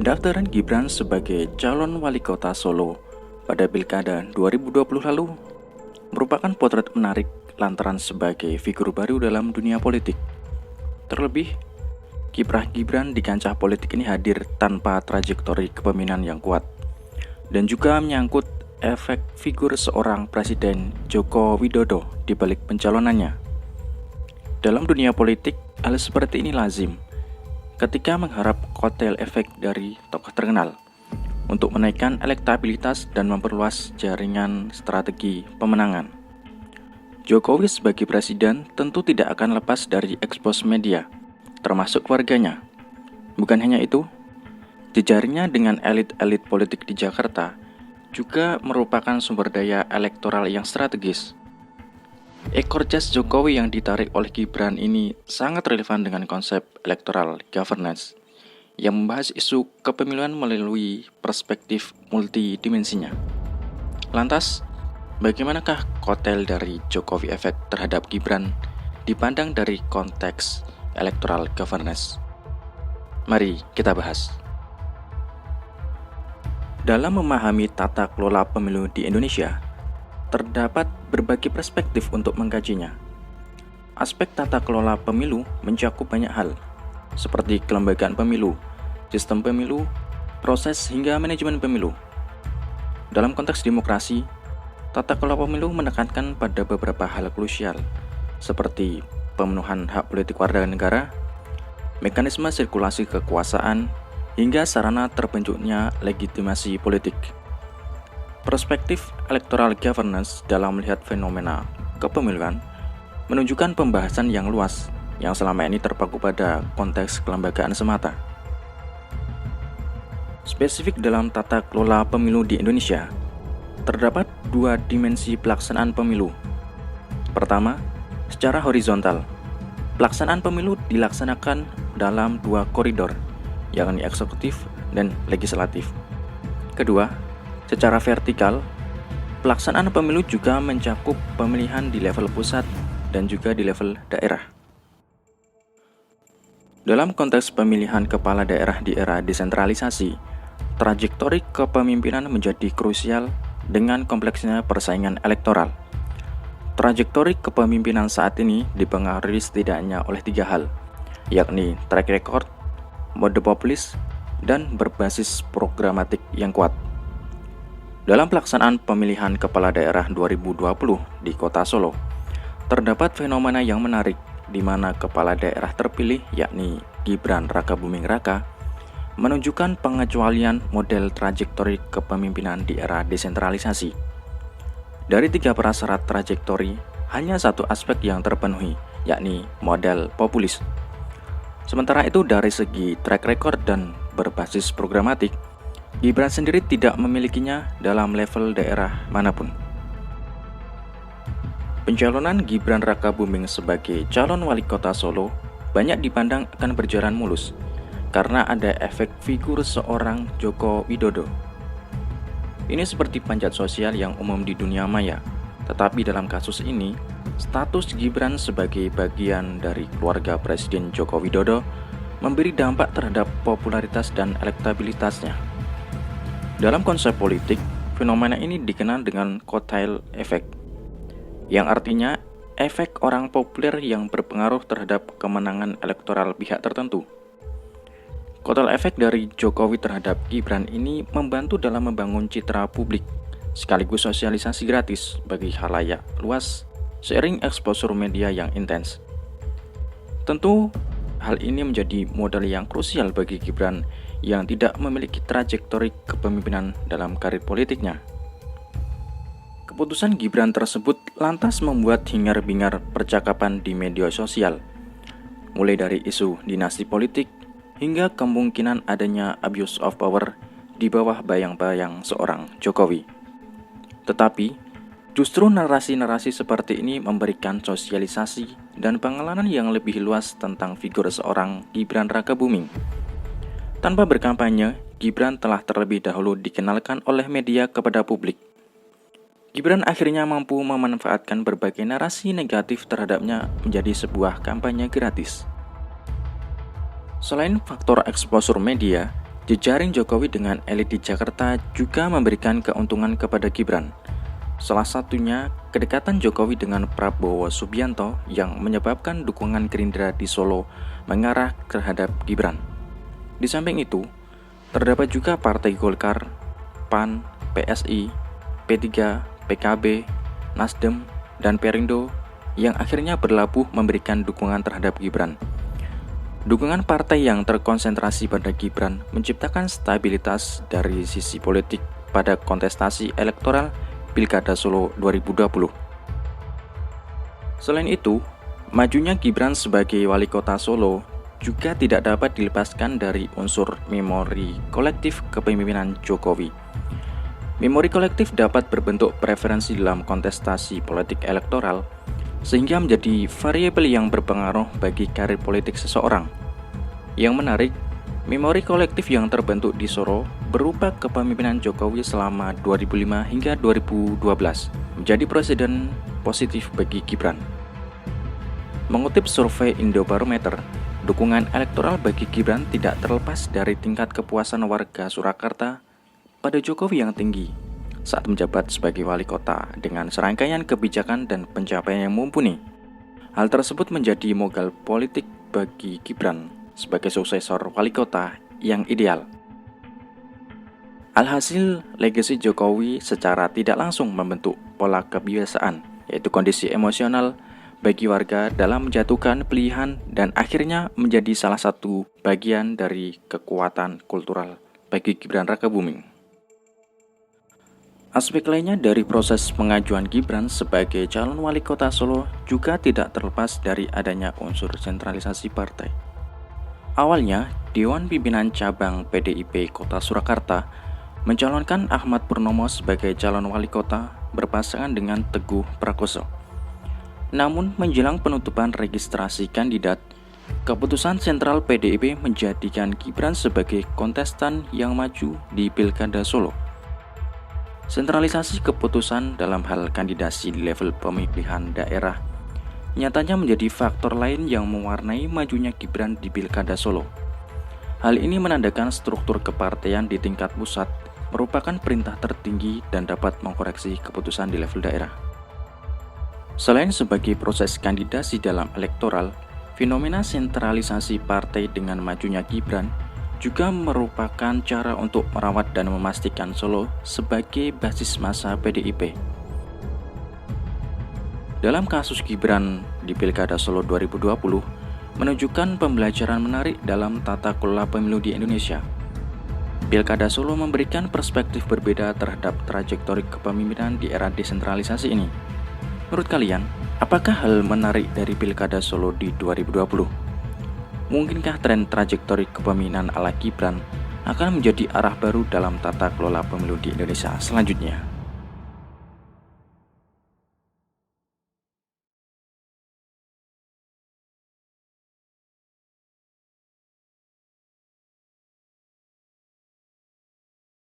Pendaftaran Gibran sebagai calon wali kota Solo pada Pilkada 2020 lalu merupakan potret menarik lantaran sebagai figur baru dalam dunia politik. Terlebih, kiprah Gibran di kancah politik ini hadir tanpa trajektori kepemimpinan yang kuat dan juga menyangkut efek figur seorang Presiden Joko Widodo di balik pencalonannya. Dalam dunia politik, hal seperti ini lazim ketika mengharap kotel efek dari tokoh terkenal untuk menaikkan elektabilitas dan memperluas jaringan strategi pemenangan. Jokowi sebagai presiden tentu tidak akan lepas dari ekspos media, termasuk keluarganya. Bukan hanya itu, jejaringnya dengan elit-elit politik di Jakarta juga merupakan sumber daya elektoral yang strategis. Ekor jas Jokowi yang ditarik oleh Gibran ini sangat relevan dengan konsep electoral governance yang membahas isu kepemiluan melalui perspektif multidimensinya. Lantas, bagaimanakah kotel dari Jokowi Effect terhadap Gibran dipandang dari konteks electoral governance? Mari kita bahas. Dalam memahami tata kelola pemilu di Indonesia, terdapat berbagai perspektif untuk mengkajinya. Aspek tata kelola pemilu mencakup banyak hal, seperti kelembagaan pemilu, sistem pemilu, proses hingga manajemen pemilu. Dalam konteks demokrasi, tata kelola pemilu menekankan pada beberapa hal krusial, seperti pemenuhan hak politik warga negara, mekanisme sirkulasi kekuasaan, hingga sarana terbentuknya legitimasi politik. Perspektif electoral governance dalam melihat fenomena kepemiluan menunjukkan pembahasan yang luas yang selama ini terpaku pada konteks kelembagaan semata. Spesifik dalam tata kelola pemilu di Indonesia, terdapat dua dimensi pelaksanaan pemilu. Pertama, secara horizontal, pelaksanaan pemilu dilaksanakan dalam dua koridor, yakni eksekutif dan legislatif. Kedua, secara vertikal, pelaksanaan pemilu juga mencakup pemilihan di level pusat dan juga di level daerah. Dalam konteks pemilihan kepala daerah di era desentralisasi, trajektori kepemimpinan menjadi krusial dengan kompleksnya persaingan elektoral. Trajektori kepemimpinan saat ini dipengaruhi setidaknya oleh tiga hal, yakni track record, mode populis, dan berbasis programatik yang kuat. Dalam pelaksanaan pemilihan kepala daerah 2020 di Kota Solo, terdapat fenomena yang menarik di mana kepala daerah terpilih yakni Gibran Rakabuming Raka menunjukkan pengecualian model trajektori kepemimpinan di era desentralisasi. Dari tiga prasyarat trajektori, hanya satu aspek yang terpenuhi, yakni model populis. Sementara itu dari segi track record dan berbasis programatik, Gibran sendiri tidak memilikinya dalam level daerah manapun. Pencalonan Gibran Rakabuming sebagai calon wali kota Solo banyak dipandang akan berjalan mulus karena ada efek figur seorang Joko Widodo. Ini seperti panjat sosial yang umum di dunia maya, tetapi dalam kasus ini, status Gibran sebagai bagian dari keluarga Presiden Joko Widodo memberi dampak terhadap popularitas dan elektabilitasnya. Dalam konsep politik, fenomena ini dikenal dengan kotel effect, yang artinya efek orang populer yang berpengaruh terhadap kemenangan elektoral pihak tertentu. Kotel efek dari Jokowi terhadap Gibran ini membantu dalam membangun citra publik, sekaligus sosialisasi gratis bagi khalayak luas, seiring eksposur media yang intens. Tentu, hal ini menjadi modal yang krusial bagi Gibran yang tidak memiliki trajektori kepemimpinan dalam karir politiknya. Keputusan Gibran tersebut lantas membuat hingar-bingar percakapan di media sosial, mulai dari isu dinasti politik hingga kemungkinan adanya abuse of power di bawah bayang-bayang seorang Jokowi. Tetapi, justru narasi-narasi seperti ini memberikan sosialisasi dan pengenalan yang lebih luas tentang figur seorang Gibran Rakabuming. Tanpa berkampanye, Gibran telah terlebih dahulu dikenalkan oleh media kepada publik. Gibran akhirnya mampu memanfaatkan berbagai narasi negatif terhadapnya menjadi sebuah kampanye gratis. Selain faktor eksposur media, Jejaring Jokowi dengan elit di Jakarta juga memberikan keuntungan kepada Gibran. Salah satunya kedekatan Jokowi dengan Prabowo Subianto yang menyebabkan dukungan Gerindra di Solo mengarah terhadap Gibran. Di samping itu, terdapat juga Partai Golkar, PAN, PSI, P3, PKB, Nasdem, dan Perindo yang akhirnya berlabuh memberikan dukungan terhadap Gibran. Dukungan partai yang terkonsentrasi pada Gibran menciptakan stabilitas dari sisi politik pada kontestasi elektoral Pilkada Solo 2020. Selain itu, majunya Gibran sebagai wali kota Solo juga tidak dapat dilepaskan dari unsur memori kolektif kepemimpinan Jokowi. Memori kolektif dapat berbentuk preferensi dalam kontestasi politik elektoral, sehingga menjadi variabel yang berpengaruh bagi karir politik seseorang. Yang menarik, memori kolektif yang terbentuk di Solo berupa kepemimpinan Jokowi selama 2005 hingga 2012 menjadi presiden positif bagi Gibran. Mengutip survei Indobarometer, dukungan elektoral bagi Gibran tidak terlepas dari tingkat kepuasan warga Surakarta pada Jokowi yang tinggi saat menjabat sebagai wali kota dengan serangkaian kebijakan dan pencapaian yang mumpuni. Hal tersebut menjadi modal politik bagi Gibran sebagai suksesor wali kota yang ideal. Alhasil, legasi Jokowi secara tidak langsung membentuk pola kebiasaan, yaitu kondisi emosional bagi warga dalam menjatuhkan pilihan dan akhirnya menjadi salah satu bagian dari kekuatan kultural bagi Gibran Rakabuming. Aspek lainnya dari proses pengajuan Gibran sebagai calon wali kota Solo juga tidak terlepas dari adanya unsur sentralisasi partai. Awalnya, Dewan Pimpinan Cabang PDIP Kota Surakarta mencalonkan Ahmad Purnomo sebagai calon wali kota berpasangan dengan Teguh Prakoso. Namun, menjelang penutupan registrasi kandidat, keputusan sentral PDIP menjadikan Gibran sebagai kontestan yang maju di Pilkada Solo. Sentralisasi keputusan dalam hal kandidasi di level pemilihan daerah nyatanya menjadi faktor lain yang mewarnai majunya Gibran di Pilkada Solo. Hal ini menandakan struktur kepartaian di tingkat pusat merupakan perintah tertinggi dan dapat mengkoreksi keputusan di level daerah. Selain sebagai proses kandidasi dalam elektoral, fenomena sentralisasi partai dengan majunya Gibran juga merupakan cara untuk merawat dan memastikan Solo sebagai basis massa PDIP. Dalam kasus Gibran di Pilkada Solo 2020 menunjukkan pembelajaran menarik dalam tata kelola pemilu di Indonesia. Pilkada Solo memberikan perspektif berbeda terhadap trajektori kepemimpinan di era desentralisasi ini. Menurut kalian, apakah hal menarik dari Pilkada Solo di 2020? Mungkinkah tren trajektori kepemimpinan ala Gibran akan menjadi arah baru dalam tata kelola pemilu di Indonesia selanjutnya?